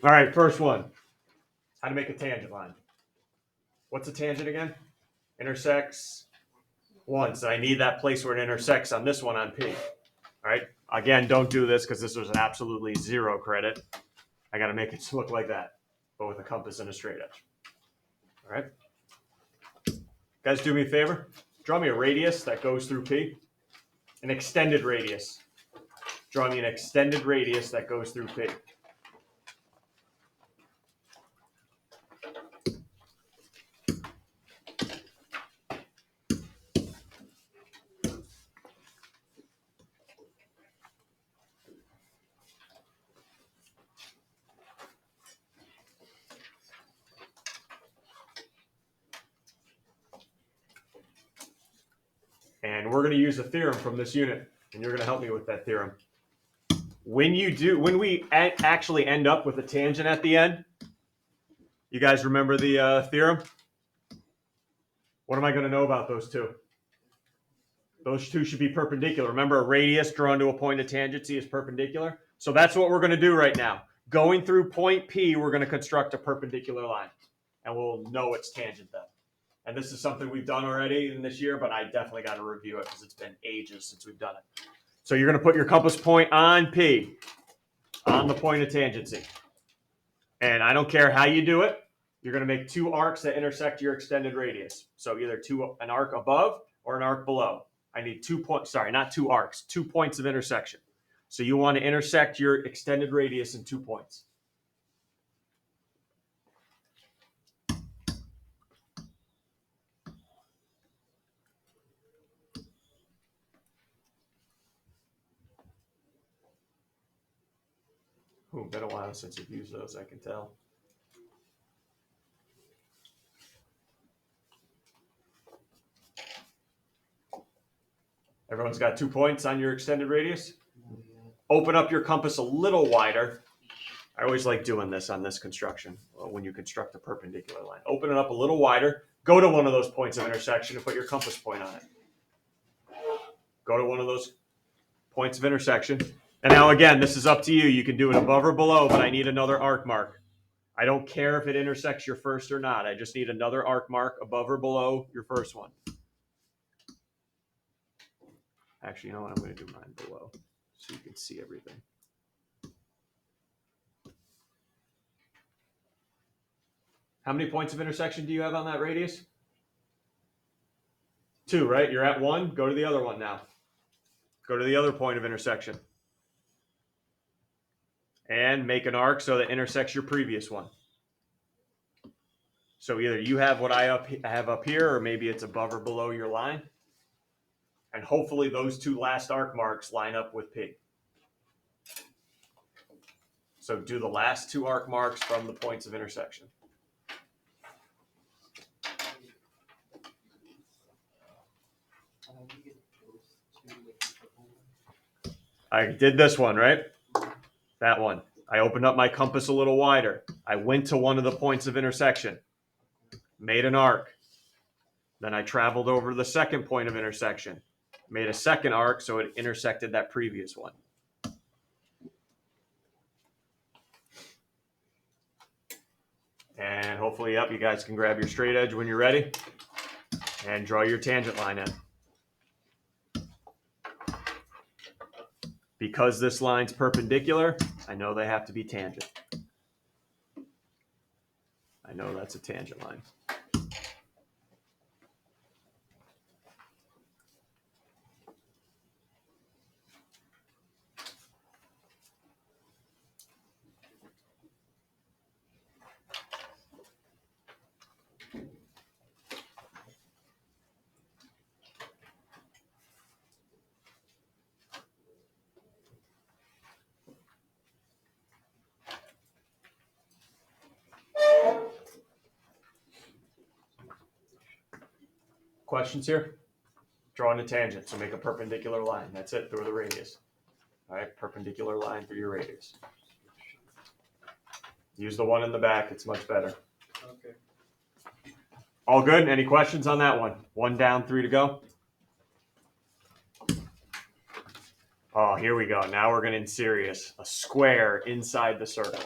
All right, first one. How to make a tangent line. What's a tangent again? Intersects one. So I need that place where it intersects on this one on P. All right. Again, don't do this because this was an absolutely 0 credit. I got to make it look like that, but with a compass and a straight edge. All right. Guys, do me a favor. Draw me a radius that goes through P. An extended radius. Draw me an extended radius that goes through P. And we're going to use a theorem from this unit, and you're going to help me with that theorem. When we actually end up with a tangent at the end, you guys remember the theorem? What am I going to know about those two? Those two should be perpendicular. Remember, a radius drawn to a point of tangency is perpendicular. So that's what we're going to do right now. Going through point P, we're going to construct a perpendicular line, and we'll know its tangent then. And this is something we've done already in this year, but I definitely got to review it because it's been ages since we've done it. So you're going to put your compass point on P, on the point of tangency. And I don't care how you do it. You're going to make two arcs that intersect your extended radius. So either an arc above or an arc below. I need 2 points, sorry, not 2 arcs, 2 points of intersection. So you want to intersect your extended radius in 2 points. Ooh, been a while since you've used those, I can tell. Everyone's got 2 points on your extended radius? Open up your compass a little wider. I always like doing this on this construction when you construct a perpendicular line. Open it up a little wider. Go to one of those points of intersection and put your compass point on it. Go to one of those points of intersection. And now again, this is up to you. You can do it above or below, but I need another arc mark. I don't care if it intersects your first or not. I just need another arc mark above or below your first one. Actually, you know what? I'm going to do mine below so you can see everything. How many points of intersection do you have on that radius? 2, right? You're at 1. Go to the other one now. Go to the other point of intersection. And make an arc so that intersects your previous one. So either you have what I have up here, or maybe it's above or below your line. And hopefully those 2 last arc marks line up with P. So do the last 2 arc marks from the points of intersection. I did this one, right? That one. I opened up my compass a little wider. I went to one of the points of intersection, made an arc. Then I traveled over the second point of intersection, made a second arc so it intersected that previous one. And hopefully, you guys can grab your straight edge when you're ready and draw your tangent line in. Because this line's perpendicular, I know they have to be tangent. I know that's a tangent line. Questions here? Drawing a tangent, so make a perpendicular line. That's it, through the radius. All right, perpendicular line through your radius. Use the one in the back, it's much better. Okay. All good? Any questions on that one? 1 down, 3 to go. Oh, here we go. Now we're getting serious. A square inside the circle.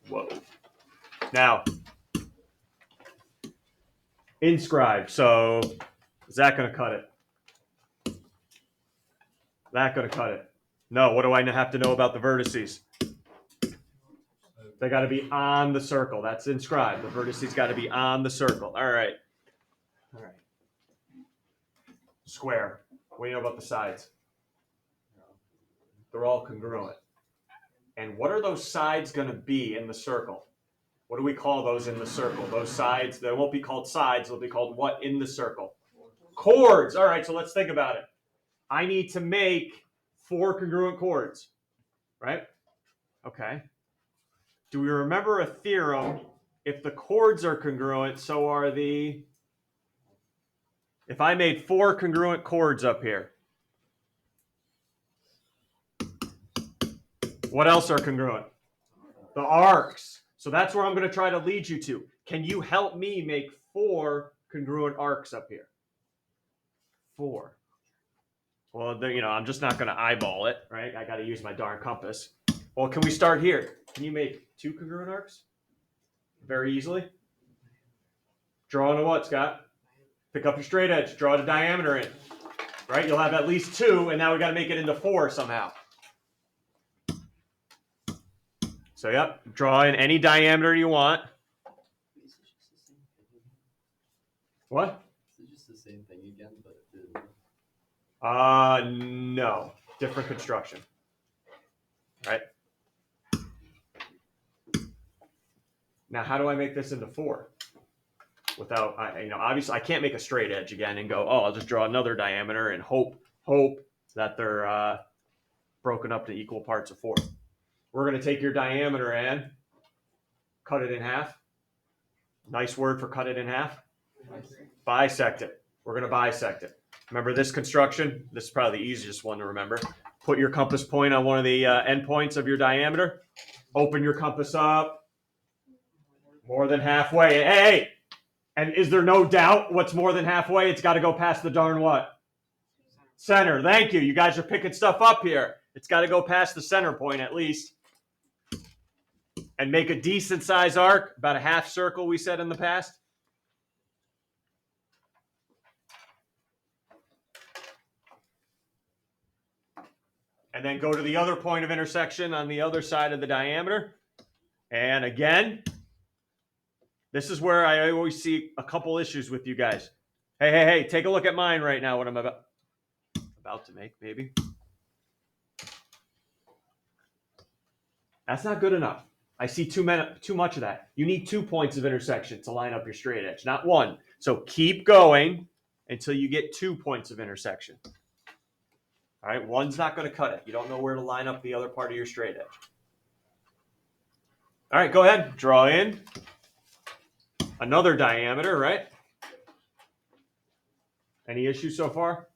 Whoa. Now, inscribed. So is that going to cut it? That going to cut it? No. What do I have to know about the vertices? They got to be on the circle. That's inscribed. The vertices got to be on the circle. All right. All right. Square. What do you know about the sides? They're all congruent. And what are those sides going to be in the circle? What do we call those in the circle? Those sides, they won't be called sides. They'll be called what in the circle? Chords. All right, so let's think about it. I need to make 4 congruent chords, right? Okay. Do we remember a theorem? If the chords are congruent, so are the... If I made 4 congruent chords up here, what else are congruent? The arcs. So that's where I'm going to try to lead you to. Can you help me make 4 congruent arcs up here? 4. Well, I'm just not going to eyeball it, right? I got to use my darn compass. Well, can we start here? Can you make 2 congruent arcs? Very easily. Draw on a what, Scott? Pick up your straight edge. Draw the diameter in. Right? You'll have at least 2, and now we got to make it into 4 somehow. So, yep, draw in any diameter you want. What? Is it just the same thing again, but no. Different construction. Right? Now, how do I make this into 4? Without, obviously I can't make a straight edge again and go, I'll just draw another diameter and hope that they're broken up to equal parts of 4. We're going to take your diameter and cut it in half. Nice word for cut it in half. Bisect it. We're going to bisect it. Remember this construction? This is probably the easiest one to remember. Put your compass point on one of the endpoints of your diameter. Open your compass up. More than halfway. Hey! And is there no doubt what's more than halfway? It's got to go past the darn what? Center. Thank you. You guys are picking stuff up here. It's got to go past the center point at least. And make a decent size arc, about a half circle we said in the past. And then go to the other point of intersection on the other side of the diameter. And again, this is where I always see a couple issues with you guys. Hey, take a look at mine right now, what I'm about to make, maybe. That's not good enough. I see too much of that. You need 2 points of intersection to line up your straight edge, not 1. So keep going until you get 2 points of intersection. All right, 1's not going to cut it. You don't know where to line up the other part of your straight edge. All right, go ahead. Draw in another diameter, right? Any issues so far?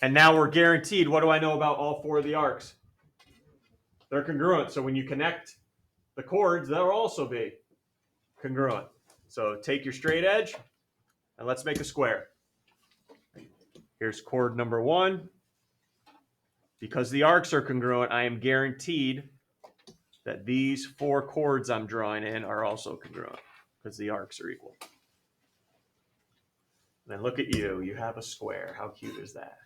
And now we're guaranteed. What do I know about all 4 of the arcs? They're congruent. So when you connect the chords, they'll also be congruent. So take your straight edge and let's make a square. Here's chord number 1. Because the arcs are congruent, I am guaranteed that these 4 chords I'm drawing in are also congruent because the arcs are equal. Then look at you. You have a square. How cute is that?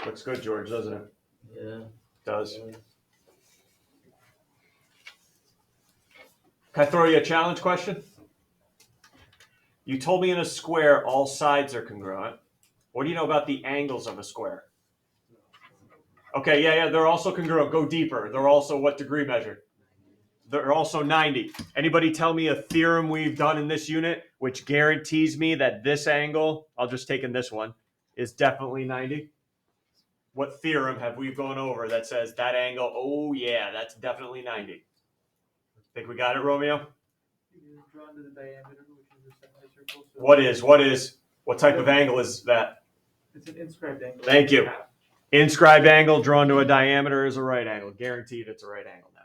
Looks good, George, doesn't it? Yeah. It does. Can I throw you a challenge question? You told me in a square all sides are congruent. What do you know about the angles of a square? Okay, yeah, they're also congruent. Go deeper. They're also what degree measured? They're also 90. Anybody tell me a theorem we've done in this unit which guarantees me that this angle, I'll just take in this one, is definitely 90? What theorem have we gone over that says that angle, oh yeah, that's definitely 90? Think we got it, Romeo? Drawn to the diameter, which is a semicircle. So What type of angle is that? it's an inscribed angle. Thank you. Inscribed angle drawn to a diameter is a right angle. Guaranteed it's a right angle now.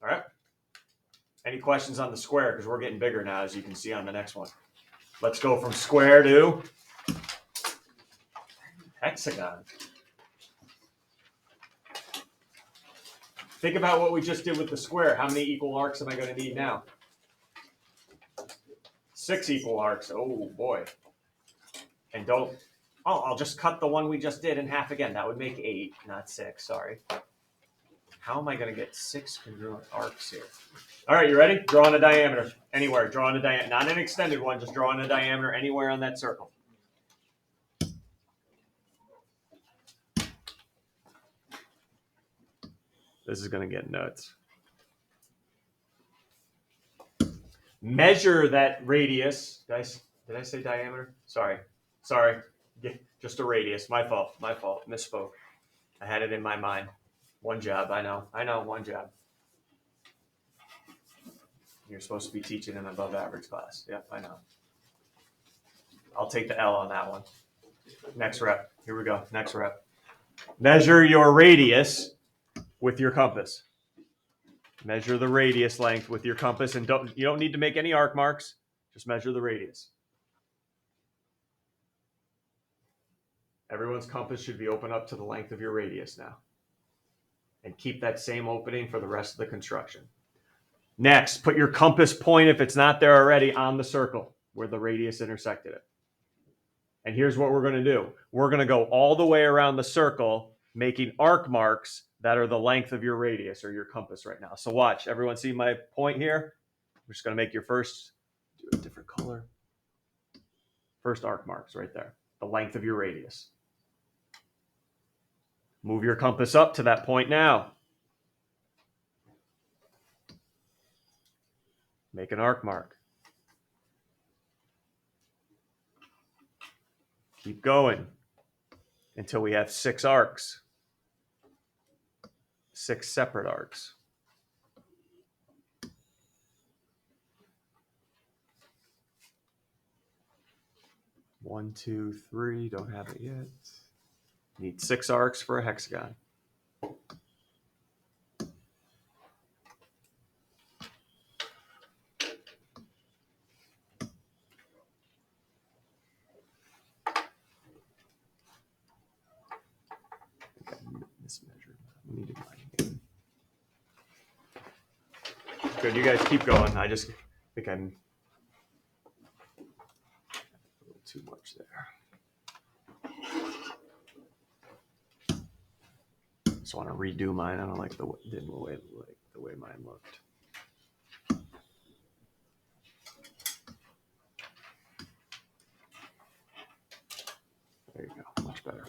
All right? Any questions on the square? Because we're getting bigger now, as you can see on the next one. Let's go from square to hexagon. Think about what we just did with the square. How many equal arcs am I going to need now? 6 equal arcs. Oh, boy. And don't... Oh, I'll just cut the one we just did in half again. That would make 8, not 6. Sorry. How am I going to get 6 congruent arcs here? All right, you ready? Draw on a diameter. Anywhere. Draw on a diameter. Not an extended one. Just draw on a diameter anywhere on that circle. This is going to get nuts. Measure that radius. Did I say diameter? Sorry. Just a radius. My fault. Misspoke. I had it in my mind. One job. I know. One job. You're supposed to be teaching an above average class. Yep, I know. I'll take the L on that one. Next rep. Here we go. Next rep. Measure your radius with your compass. Measure the radius length with your compass, and you don't need to make any arc marks. Just measure the radius. Everyone's compass should be open up to the length of your radius now. And keep that same opening for the rest of the construction. Next, put your compass point, if it's not there already, on the circle where the radius intersected it. And here's what we're going to do. We're going to go all the way around the circle, making arc marks that are the length of your radius or your compass right now. So watch. Everyone see my point here? I'm just going to make your first, do a different color. First arc marks right there. The length of your radius. Move your compass up to that point now. Make an arc mark. Keep going until we have 6 arcs. 6 separate arcs. One, 2, 3. Don't have it yet. Need 6 arcs for a hexagon. Good, you guys keep going. I just think I'm a little too much there. Just want to redo mine. I don't like the way mine looked. There you go, much better.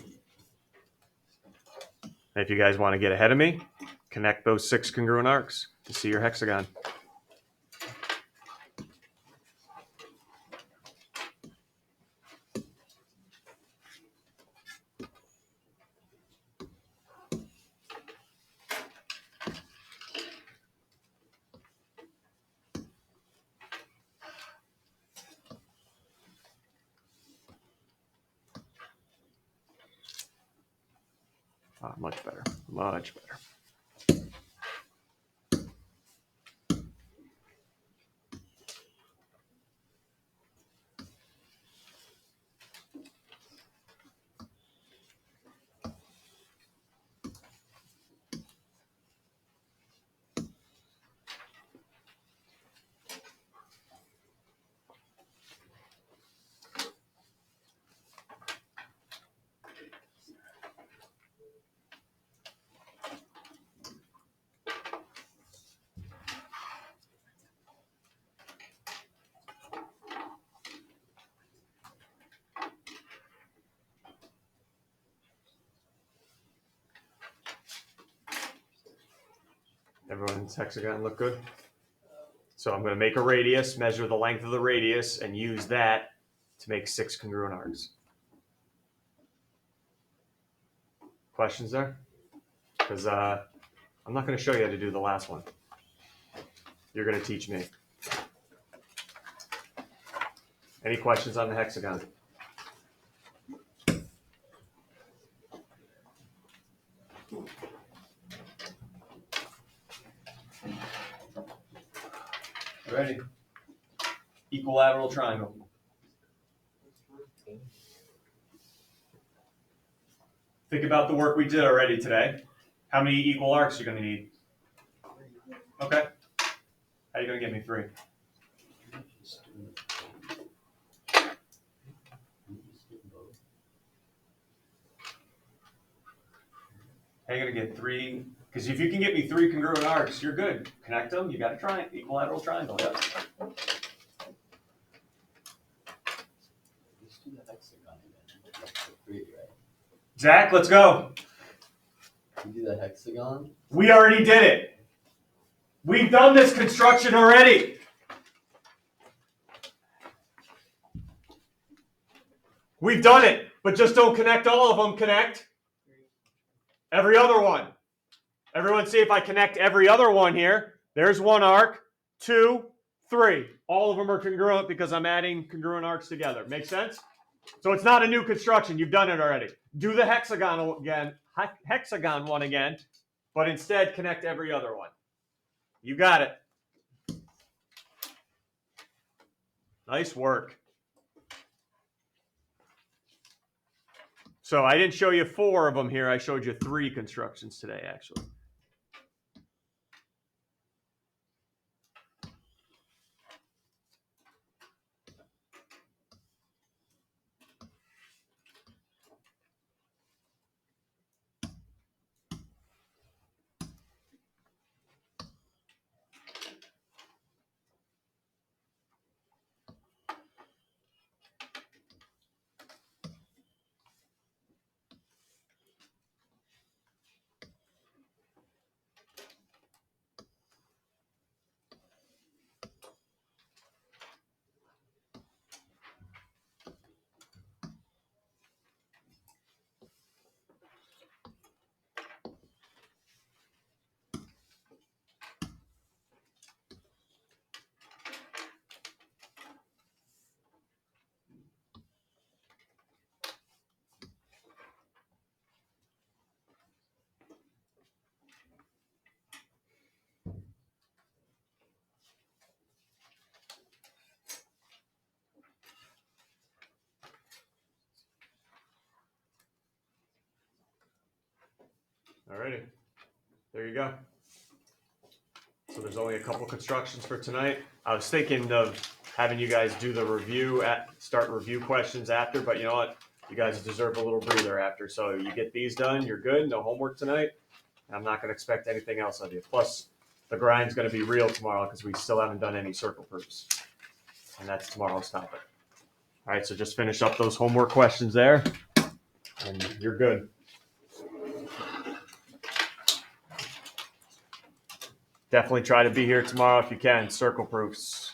And if you guys want to get ahead of me, connect those 6 congruent arcs to see your hexagon. Much better, much better. Everyone's hexagon look good? So I'm going to make a radius, measure the length of the radius, and use that to make 6 congruent arcs. Questions there? Because I'm not going to show you how to do the last one. You're going to teach me. Any questions on the hexagon? Ready? Equilateral triangle. Think about the work we did already today. How many equal arcs are you going to need? Okay. How are you going to get me 3? How are you going to get 3? Because if you can get me 3 congruent arcs, you're good. Connect them, you got a triangle, equilateral triangle. Yep. Let's do the hexagon again. That's the 3, right? Zach, let's go. You do the hexagon? We already did it. We've done this construction already. We've done it, but just don't connect all of them. Connect every other one. Everyone see if I connect every other one here. There's 1 arc, 2, 3. All of them are congruent because I'm adding congruent arcs together. Make sense? So it's not a new construction. You've done it already. Do the hexagon one again, but instead connect every other one. You got it. Nice work. So I didn't show you 4 of them here. I showed you 3 constructions today, actually. Alrighty, there you go. So there's only a couple constructions for tonight. I was thinking of having you guys do the review start review questions after, but you know what? You guys deserve a little breather after. So you get these done, you're good. No homework tonight. I'm not going to expect anything else of you. Plus, the grind's going to be real tomorrow because we still haven't done any circle proofs, and that's tomorrow's topic. All right, so just finish up those homework questions there, and you're good. Definitely try to be here tomorrow if you can. Circle proofs.